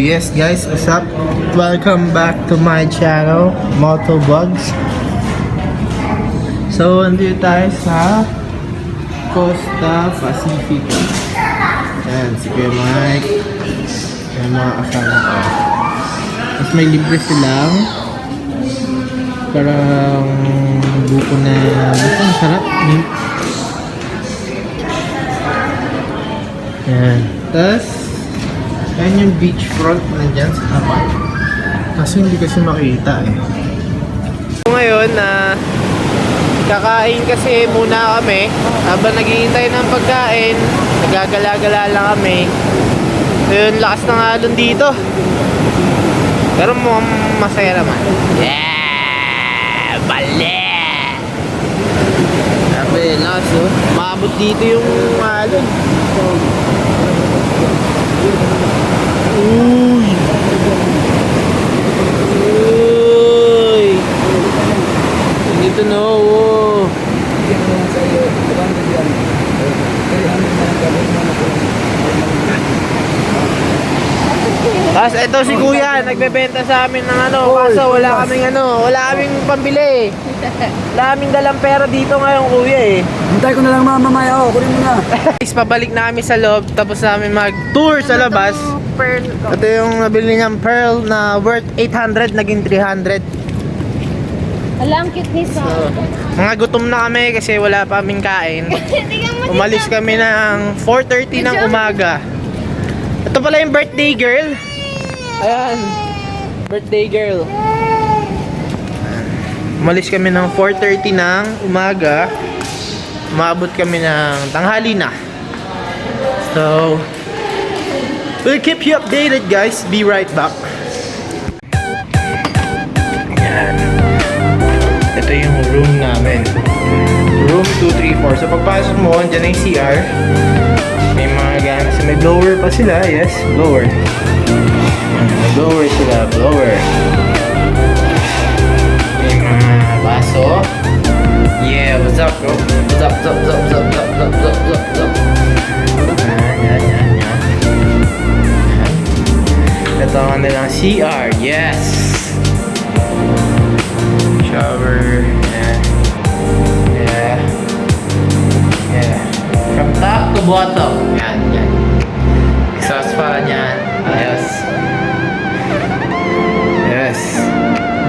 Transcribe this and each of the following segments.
yes guys, what's up? Welcome back to my channel, Motovlogs. So, andito tayo sa Costa Pacifica. Ayan, si Kuya Mike. Ayan, mga kasama ko. Tapos may libre silang parang buko na ang sarap. Ayan. Tapos ayan yung beachfront na dyan sa tapat. Kaso hindi kasi makita eh. Ngayon na kakain kasi muna kami. Habang naghihintay ng pagkain, nagagala-gala lang kami. So yun, lakas ng alon dito. Pero masaya naman. Yeah! Bale! Sabi, lakas oh. Maabot dito yung alon. Uy! Uy! Dito na oh. Tapos ito si Kuya, nagbebenta sa amin ng kaso wala kaming pambili. Wala kaming dalang pera dito ngayon Kuya eh. Hintay ko na lang mamaya kunin mo na. Guys, pabalik na kami sa loob tapos namin mag-tour sa labas. Ito yung nabili niyang pearl na worth 800 naging 300. Wala, ang cute ni Sa. Mga gutom na kami kasi wala pa kaming kain. Umalis kami ng 4:30 ng umaga. Ito pala yung birthday girl. Ayan. Birthday girl. Umalis kami ng 4:30 ng umaga. Umabot kami ng tanghali na. So, we'll keep you updated guys. Be right back. Ayan. Ito yung room namin. Room 234. So pagpasok mo, dyan yung CR. May mga gana. So may blower pa sila. Yes, blower. May blower sila. Blower. May mga baso. Yeah, what's up bro? What's up, what's up, what's up, what's up, what's up, what's up, what's up? Yan. Ito ang kanilang CR. Yes! Shower. Yeah. From top to bottom. Yan. Exhaust fan yan. Yes.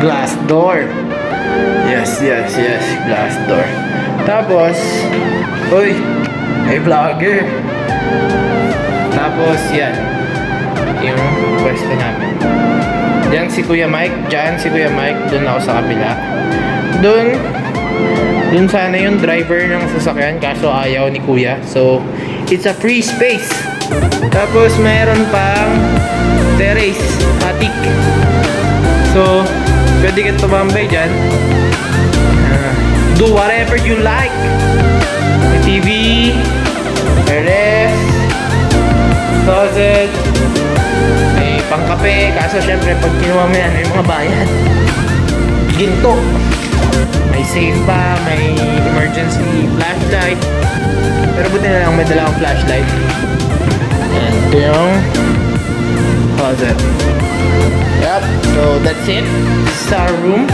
Glass door. Yes. Glass door. Tapos, uy, ay vlogger. Tapos, yan. Yung pwesto namin. Diyan si Kuya Mike. Doon ako sa kabila. Doon sana yung driver ng sasakyan. Kaso ayaw ni Kuya. So, it's a free space. Tapos, mayroon pang terrace. Attic. So, pwede ka tumambay dyan. Do whatever you like. May TV. May ref. Closet. May pangkape. Kaso syempre pag kinuha mo yan, may mga bayad. Ginto. May safe pa. May emergency flashlight. Pero buti na lang may dala akong flashlight. And ito yung closet. Yep. So that's it. This is our room.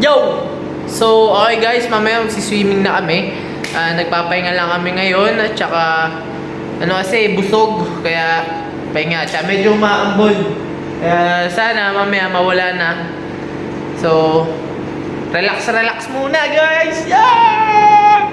Yo! So okay guys, mamaya magsiswimming na kami. Nagpapahinga lang kami ngayon. At saka kasi busog. Kaya pahinga. Tsaka medyo maambol. Kaya sana mamaya mawala na. So relax muna guys. Yeah!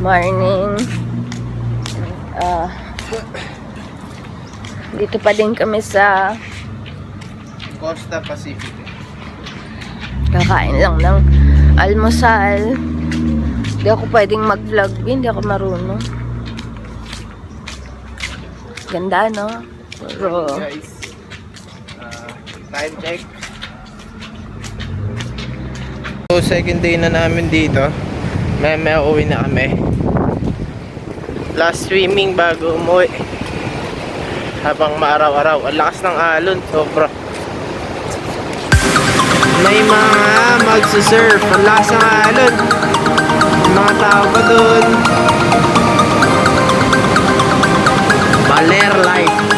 morning. Dito pa din kami sa Costa Pacific. kakain lang ng almusal. Hindi ako pwedeng mag-vlog, hindi ako marunong. Ganda, no? Pero Guys, time check. So, second day na namin dito. May uwi na kami. Last swimming bago umuwi. Habang maaraw-araw. Ang lakas ng alon, sobra. May mga magsusurf. Ang lakas ng alon. May mga tao pa doon. Baler life.